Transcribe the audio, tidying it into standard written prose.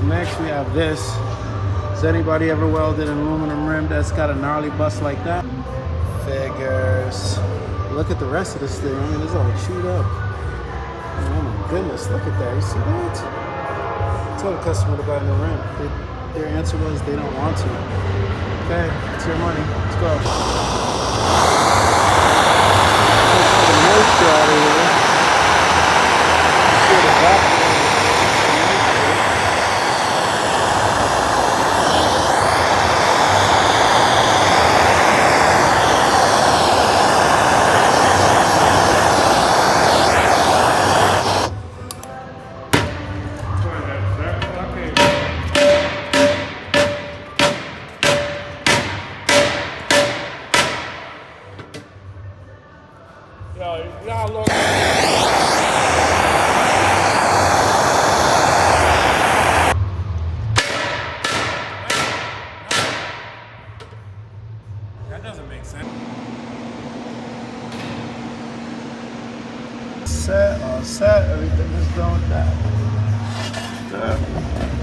Next we have this. Has anybody ever welded an aluminum rim that's got a gnarly bust like that? Figures. Look at the rest of this thing. I mean, it's all chewed up. Oh my goodness, look at that. You see that? Tell the customer to buy the rim. Their answer was they don't want to. Okay, it's your money. Let's go. Take the moisture out of here. Get it back. That doesn't make sense. Set, all set, everything is done with that. Good.